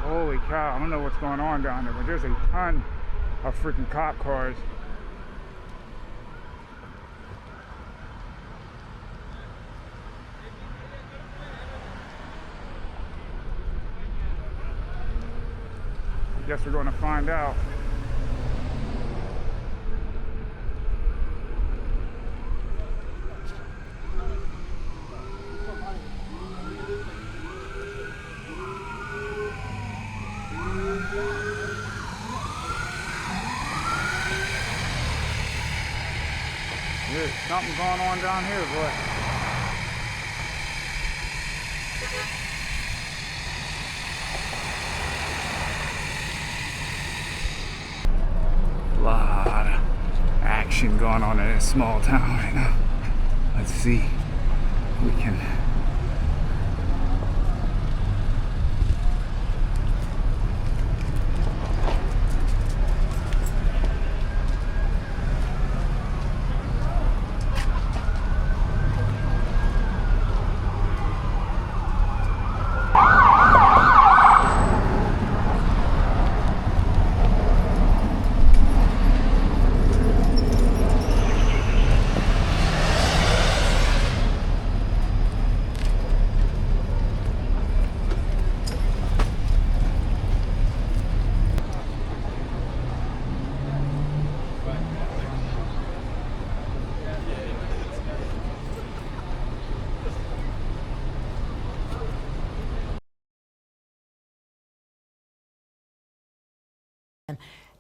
Holy cow, I don't know what's going on down there, but there's a ton of freaking cop cars. I guess we're going to find out. There's something going on down here, boy. A lot of action going on in this small town right now. Let's see if we can.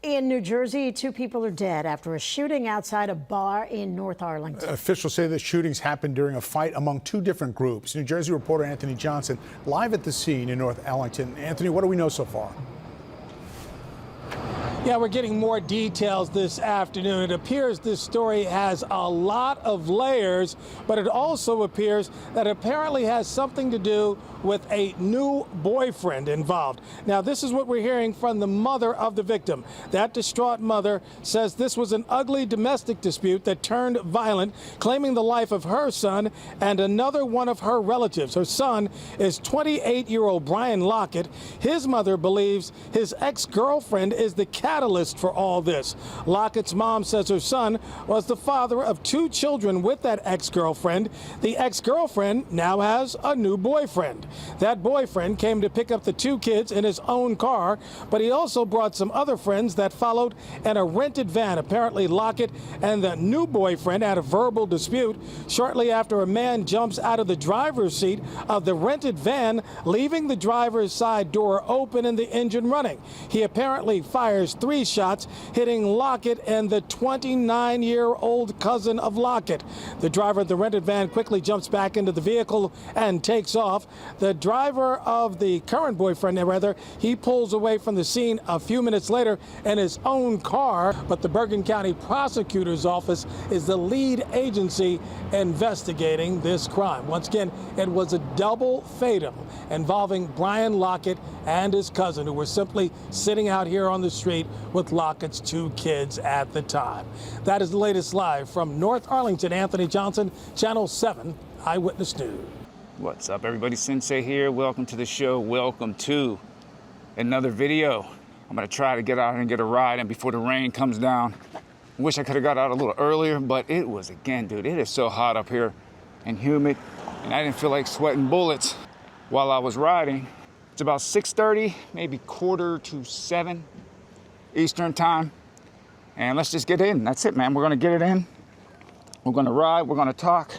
In New Jersey, 2 people are dead after a shooting outside a bar in North Arlington. Officials say the shootings happened during a fight among 2 different groups. New Jersey reporter Anthony Johnson live at the scene in North Arlington. Anthony, what do we know so far? Yeah, we're getting more details this afternoon. It appears this story has a lot of layers, but it also appears that it apparently has something to do with a new boyfriend involved. Now, this is what we're hearing from the mother of the victim. That distraught mother says this was an ugly domestic dispute that turned violent, claiming the life of her son and another one of her relatives. Her son is 28-year-old Brian Lockett. His mother believes his ex-girlfriend is the catalyst for all this. Lockett's mom says her son was the father of 2 children with that ex-girlfriend. The ex-girlfriend now has a new boyfriend. That boyfriend came to pick up the 2 kids in his own car, but he also brought some other friends that followed in a rented van. Apparently, Lockett and the new boyfriend had a verbal dispute shortly after a man jumps out of the driver's seat of the rented van, leaving the driver's side door open and the engine running. He apparently fires 3 shots, hitting Lockett and the 29-year-old cousin of Lockett. The driver of the rented van quickly jumps back into the vehicle and takes off. The driver of the current boyfriend, he pulls away from the scene a few minutes later in his own car, but the Bergen County Prosecutor's Office is the lead agency investigating this crime. Once again, it was a double fatal involving Brian Lockett and his cousin, who were simply sitting out here on the street with Lockett's 2 kids at the time. That is the latest live from North Arlington. Anthony Johnson, Channel 7 Eyewitness News. What's up, everybody? Sensei here. Welcome to the show. Welcome to another video. I'm gonna try to get out and get a ride and before the rain comes down. Wish I could have got out a little earlier, but it was, again, dude, it is so hot up here and humid, and I didn't feel like sweating bullets while I was riding. It's about 6:30, maybe 6:45 Eastern time. And let's just get in. That's it, man. We're gonna get it in. We're gonna ride, we're gonna talk.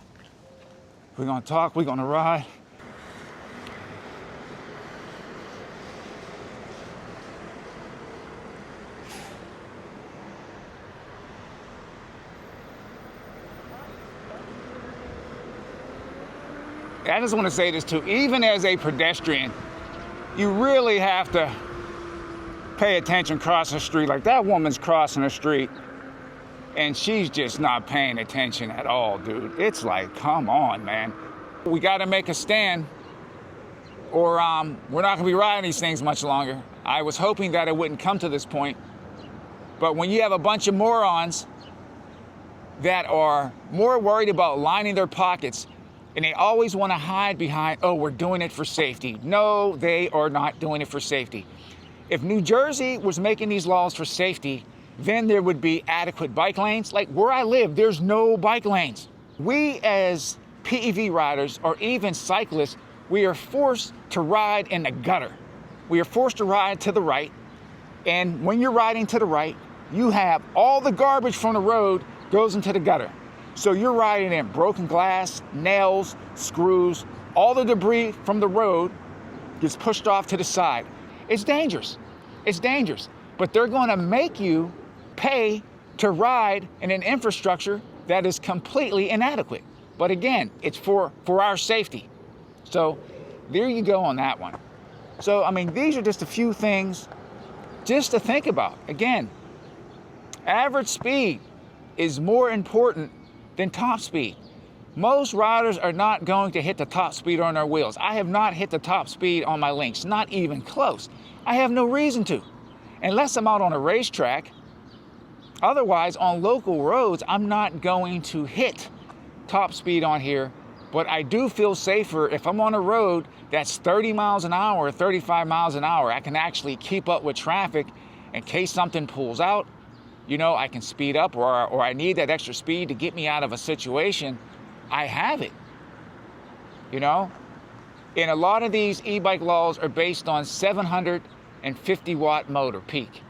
We're gonna talk, we're gonna ride. I just want to say this too, even as a pedestrian, you really have to pay attention crossing the street. Like that woman's crossing the street and she's just not paying attention at all, dude. It's like, come on, man. We got to make a stand or we're not gonna be riding these things much longer. I was hoping that it wouldn't come to this point, but when you have a bunch of morons that are more worried about lining their pockets and they always want to hide behind, oh, we're doing it for safety. No, they are not doing it for safety. If New Jersey was making these laws for safety, then there would be adequate bike lanes. Like where I live, there's no bike lanes. We as PEV riders or even cyclists, we are forced to ride in the gutter. We are forced to ride to the right. And when you're riding to the right, you have all the garbage from the road goes into the gutter. So you're riding in broken glass, nails, screws, all the debris from the road gets pushed off to the side. It's dangerous. It's dangerous. But they're going to make you pay to ride in an infrastructure that is completely inadequate. But again, it's for our safety. So there you go on that one. So, I mean, these are just a few things just to think about. Again, average speed is more important than top speed. Most riders are not going to hit the top speed on their wheels. I have not hit the top speed on my links, not even close. I have no reason to, unless I'm out on a racetrack. Otherwise, on local roads, I'm not going to hit top speed on here, but I do feel safer if I'm on a road that's 30 miles an hour, 35 miles an hour. I can actually keep up with traffic in case something pulls out. You know, I can speed up or I need that extra speed to get me out of a situation. I have it, you know? And a lot of these e-bike laws are based on 750 watt motor peak.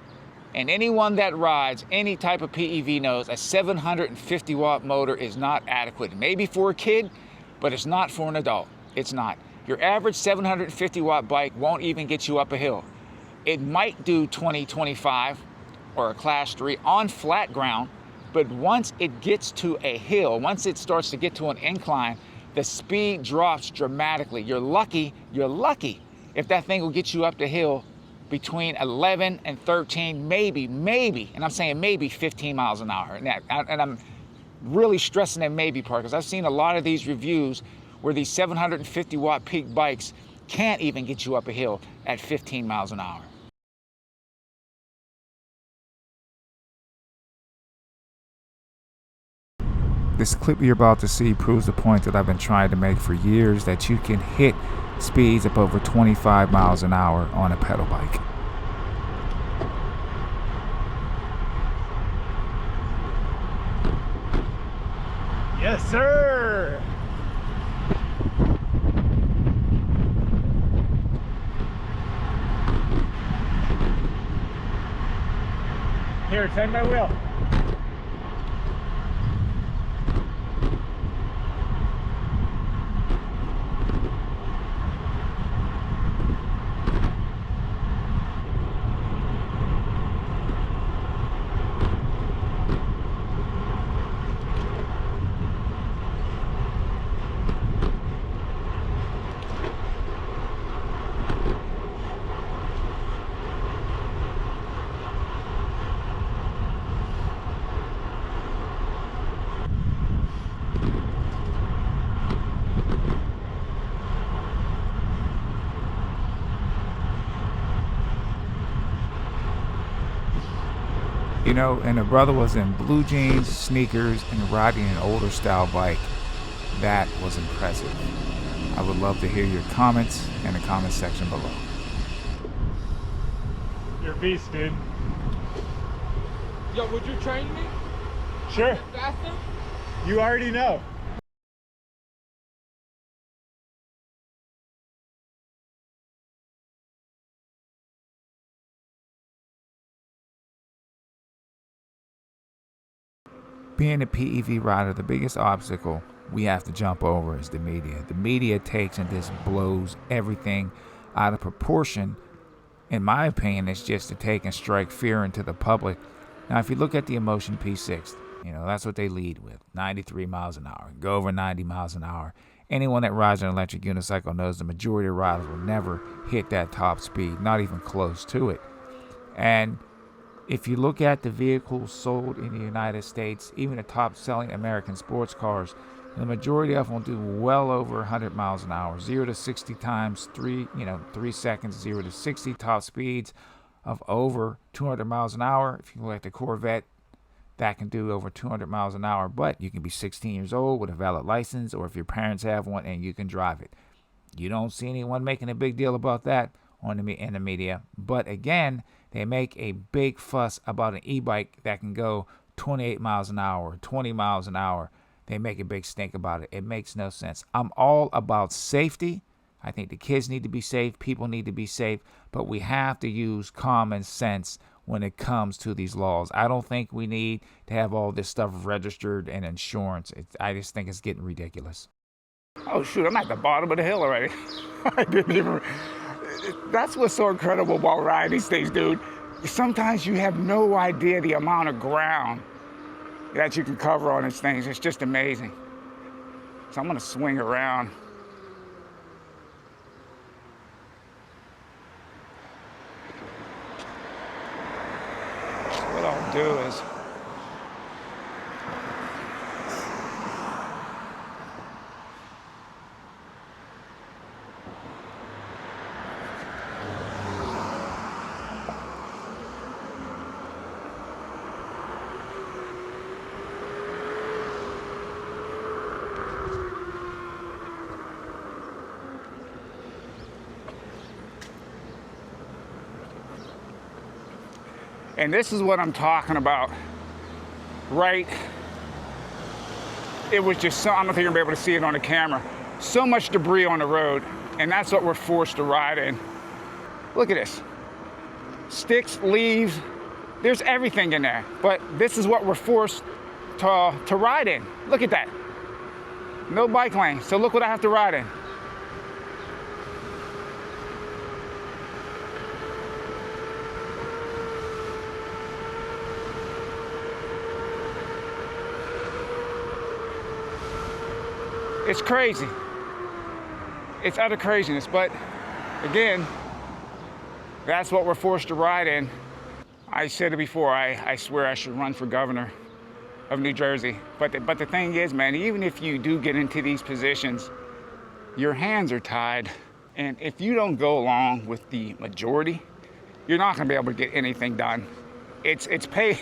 And anyone that rides any type of PEV knows a 750 watt motor is not adequate. Maybe for a kid, but it's not for an adult. It's not. Your average 750 watt bike won't even get you up a hill. It might do 20, 25, or a class 3 on flat ground, but once it gets to a hill, once it starts to get to an incline, the speed drops dramatically. You're lucky if that thing will get you up the hill between 11 and 13, maybe, and I'm saying maybe 15 miles an hour. And I'm really stressing that maybe part because I've seen a lot of these reviews where these 750 watt peak bikes can't even get you up a hill at 15 miles an hour. This clip you're about to see proves the point that I've been trying to make for years, that you can hit speeds up over 25 miles an hour on a pedal bike. Yes, sir. Here, take my wheel. You know, and the brother was in blue jeans, sneakers, and riding an older style bike. That was impressive. I would love to hear your comments in the comment section below. You're a beast, dude. Yo, would you train me Sure. faster? You already know. Being a PEV rider, the biggest obstacle we have to jump over is the media. The media takes and just blows everything out of proportion. In my opinion, it's just to take and strike fear into the public. Now, if you look at the Emotion P6, that's what they lead with, 93 miles an hour, go over 90 miles an hour. Anyone that rides an electric unicycle knows the majority of riders will never hit that top speed, not even close to it. And if you look at the vehicles sold in the United States, even the top selling American sports cars, the majority of them will do well over 100 miles an hour, 0 to 60 times 3 seconds, 0 to 60 top speeds of over 200 miles an hour. If you look at the Corvette, that can do over 200 miles an hour, but you can be 16 years old with a valid license, or if your parents have one, and you can drive it. You don't see anyone making a big deal about that in the media. But again, they make a big fuss about an e-bike that can go 28 miles an hour, 20 miles an hour. They make a big stink about it. It makes no sense. I'm all about safety. I think the kids need to be safe. People need to be safe. But we have to use common sense when it comes to these laws. I don't think we need to have all this stuff registered and insurance. I just think it's getting ridiculous. Oh, shoot, I'm at the bottom of the hill already. I didn't even... That's what's so incredible about riding these things, dude. Sometimes you have no idea the amount of ground that you can cover on these things. It's just amazing. So I'm gonna swing around. What I'll do is and this is what I'm talking about, right? It was just so, I don't think you're gonna be able to see it on the camera. So much debris on the road, and that's what we're forced to ride in. Look at this. Sticks, leaves, there's everything in there. But this is what we're forced to ride in. Look at that. No bike lane, so look what I have to ride in. It's crazy. It's utter craziness, but again, that's what we're forced to ride in. I said it before, I swear I should run for governor of New Jersey. But the thing is, man, even if you do get into these positions, your hands are tied. And if you don't go along with the majority, you're not gonna be able to get anything done. It's pay,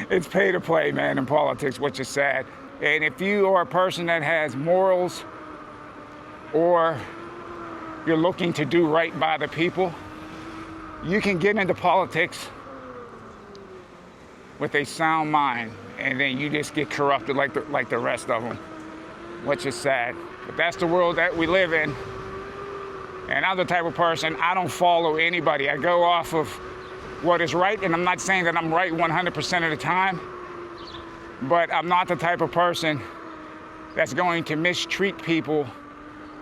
it's pay to play, man, in politics, which is sad. And if you are a person that has morals, or you're looking to do right by the people, you can get into politics with a sound mind, and then you just get corrupted like the rest of them, which is sad. But that's the world that we live in. And I'm the type of person, I don't follow anybody. I go off of what is right, and I'm not saying that I'm right 100% of the time, but I'm not the type of person that's going to mistreat people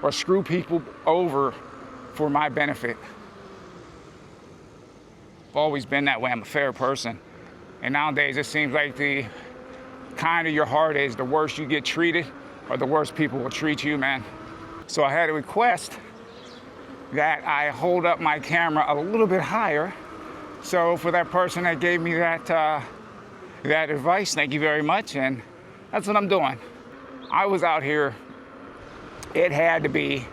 or screw people over for my benefit. I've always been that way. I'm a fair person. And nowadays it seems like the kinder your heart is, the worse you get treated, or the worse people will treat you, man. So I had a request that I hold up my camera a little bit higher. So for that person that gave me that advice, thank you very much, and that's what I'm doing. I was out here, it had to be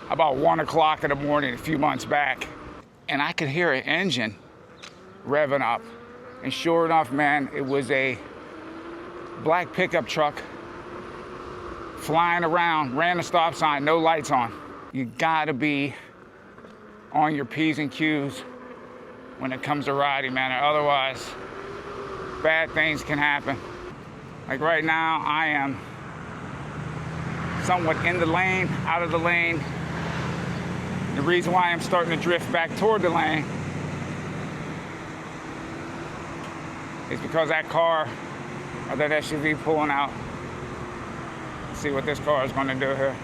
about 1 o'clock in the morning a few months back, and I could hear an engine revving up. And sure enough, man, it was a black pickup truck flying around, ran a stop sign, no lights on. You gotta be on your P's and Q's when it comes to riding, man, or otherwise bad things can happen. Like right now, I am somewhat in the lane, out of the lane. The reason why I'm starting to drift back toward the lane is because that car of that SUV pulling out. Let's see what this car is going to do here.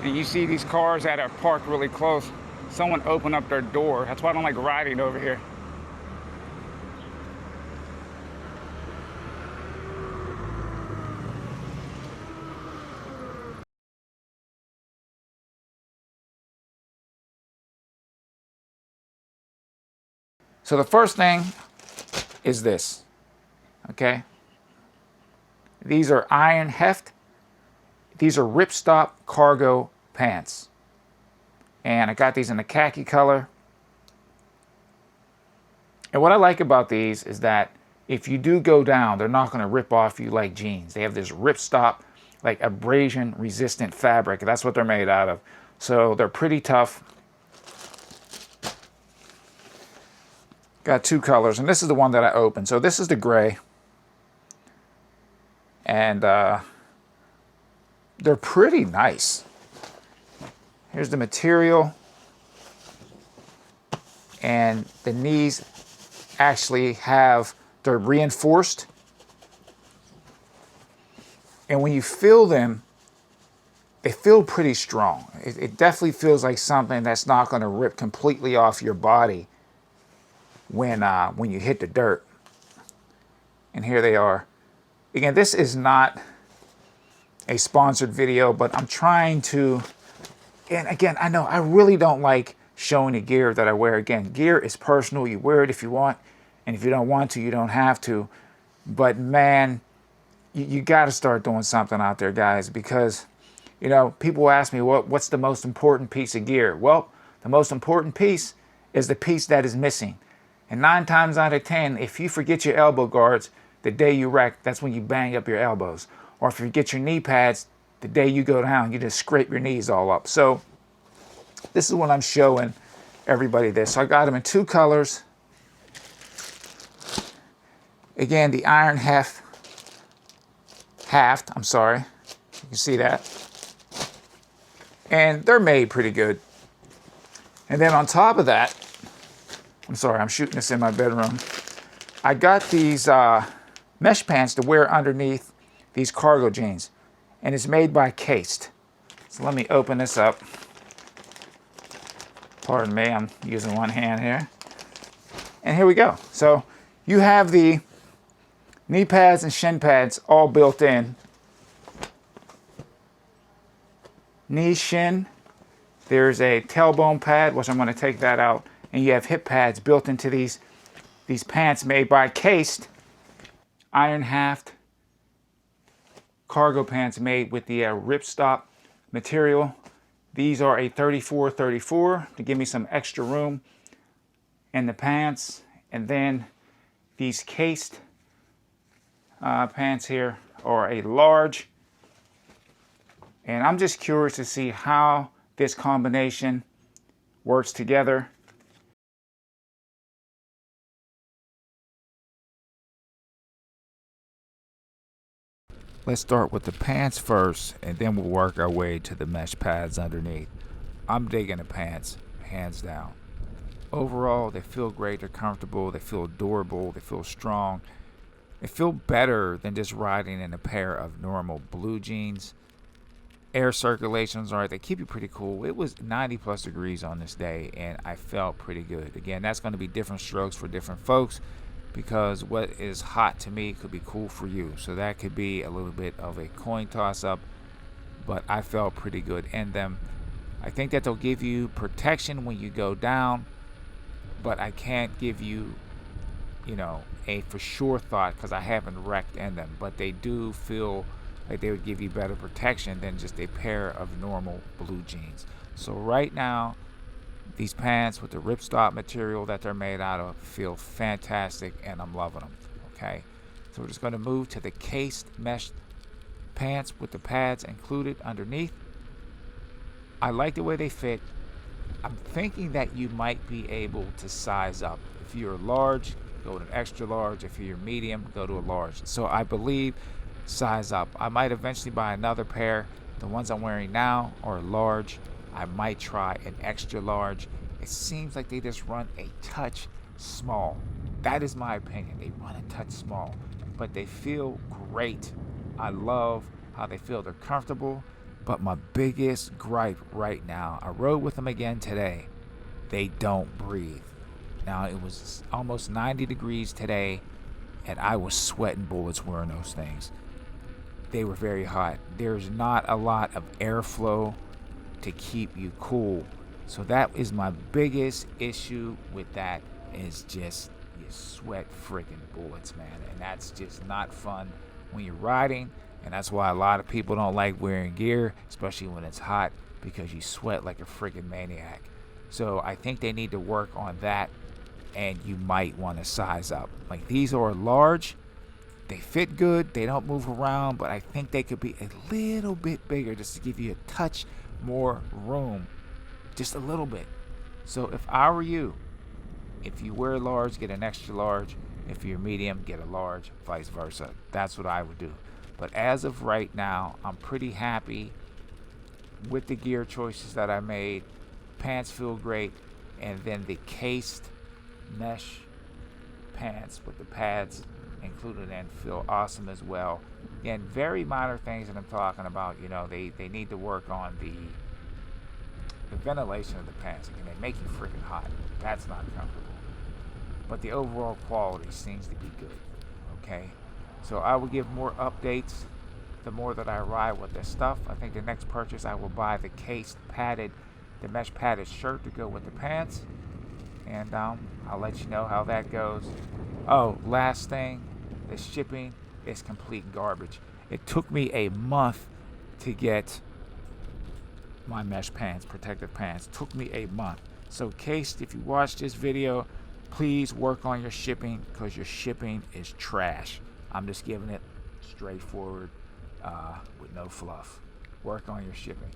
And you see these cars that are parked really close. Someone opened up their door. That's why I don't like riding over here. So the first thing is this, okay? These are iron heft. These are ripstop cargo pants. And I got these in the khaki color. And what I like about these is that if you do go down, they're not going to rip off you like jeans. They have this ripstop, like abrasion resistant fabric. That's what they're made out of. So they're pretty tough. Got two colors, and this is the one that I opened. So this is the gray. And they're pretty nice. Here's the material. And the knees actually they're reinforced. And when you feel them, they feel pretty strong. It definitely feels like something that's not going to rip completely off your body when you hit the dirt. And here they are. Again, this is not a sponsored video, but I'm trying to, and again, I know I really don't like showing the gear that I wear. Again, gear is personal. You wear it if you want, and if you don't want to, you don't have to. But man, you got to start doing something out there, guys, because, you know, people ask me, what's the most important piece of gear? Well, the most important piece is the piece that is missing. And 9 times out of 10, if you forget your elbow guards, the day you wreck, that's when you bang up your elbows. Or if you get your knee pads, the day you go down, you just scrape your knees all up. So this is what I'm showing everybody this. So I got them in 2 colors. Again, the iron haft, I'm sorry. You can see that. And they're made pretty good. And then on top of that, I'm sorry, I'm shooting this in my bedroom. I got these mesh pants to wear underneath these cargo jeans. And it's made by Cased. So let me open this up. Pardon me, I'm using one hand here. And here we go. So you have the knee pads and shin pads all built in. Knee, shin. There's a tailbone pad, which I'm going to take that out. And you have hip pads built into these pants made by Cased. Iron haft cargo pants made with the ripstop material. These are a 34-34 to give me some extra room in the pants. And then these Cased pants here are a large. And I'm just curious to see how this combination works together. Let's start with the pants first, and then we'll work our way to the mesh pads underneath. I'm digging the pants, hands down. Overall, they feel great, they're comfortable, they feel durable, they feel strong. They feel better than just riding in a pair of normal blue jeans. Air circulation's alright, they keep you pretty cool. It was 90 plus degrees on this day, and I felt pretty good. Again, that's going to be different strokes for different folks, because what is hot to me could be cool for you. So that could be a little bit of a coin toss up, but I felt pretty good in them. I think that they'll give you protection when you go down, but I can't give you, a for sure thought because I haven't wrecked in them, but they do feel like they would give you better protection than just a pair of normal blue jeans. So right now, these pants with the ripstop material that they're made out of feel fantastic, and I'm loving them. Okay, so we're just going to move to the Cased mesh pants with the pads included underneath. I like the way they fit. I'm thinking that you might be able to size up. If you're large, go to an extra large. If you're medium, go to a large. So I believe size up. I might eventually buy another pair. The ones I'm wearing now are large. I might try an extra large. It seems like they just run a touch small. That is my opinion. They run a touch small, but they feel great. I love how they feel. They're comfortable. But my biggest gripe right now, I rode with them again today. They don't breathe. Now, it was almost 90 degrees today, and I was sweating bullets wearing those things. They were very hot. There's not a lot of airflow to keep you cool. So that is my biggest issue with that, is just you sweat freaking bullets, man. And that's just not fun when you're riding. And that's why a lot of people don't like wearing gear, especially when it's hot, because you sweat like a freaking maniac. So I think they need to work on that, and you might want to size up. Like, these are large. They fit good. They don't move around, but I think they could be a little bit bigger just to give you a touch more room. Just a little bit. So if I were you, if you wear large, get an extra large. If you're medium, get a large, vice versa. That's what I would do. But as of right now, I'm pretty happy with the gear choices that I made. Pants feel great. And then the cased mesh pants with the pads included in feel awesome as well. And very minor things that I'm talking about, you know, they need to work on the ventilation of the pants. Again, they make you freaking hot. That's not comfortable. But the overall quality seems to be good. Okay? So I will give more updates the more that I ride with this stuff. I think the next purchase, I will buy the cased padded, the mesh padded shirt to go with the pants. And I'll let you know how that goes. Oh, last thing, the shipping is complete garbage. It took me a month to get my mesh pants, protective pants. It took me a month. So Cased, if you watch this video, please work on your shipping, because your shipping is trash. I'm just giving it straightforward, with no fluff. Work on your shipping.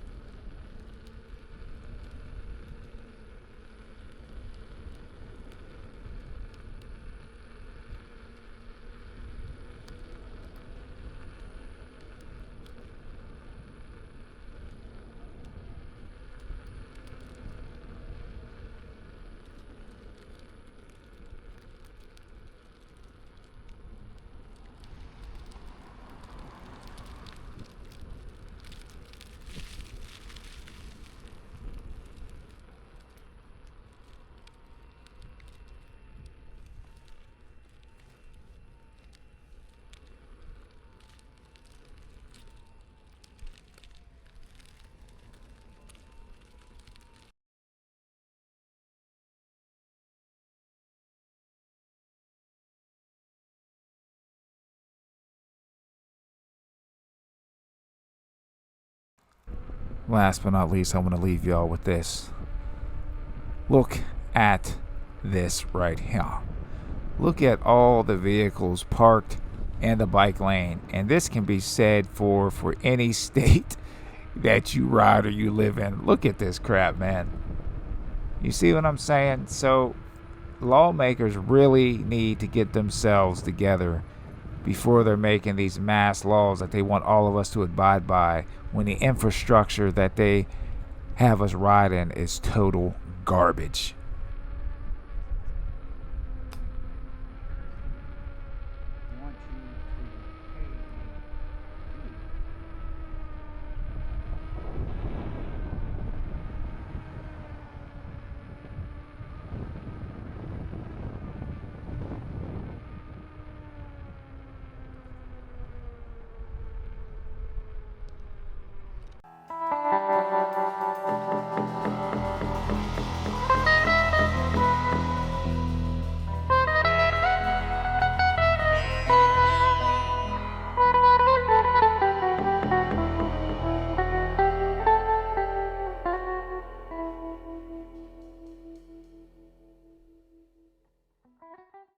Last but not least, I want to leave y'all with this. Look at this right here. Look at all the vehicles parked in the bike lane. And this can be said for any state that you ride or you live in. Look at this crap, man. You see what I'm saying? So lawmakers really need to get themselves together before they're making these mass laws that they want all of us to abide by, when the infrastructure that they have us ride in is total garbage.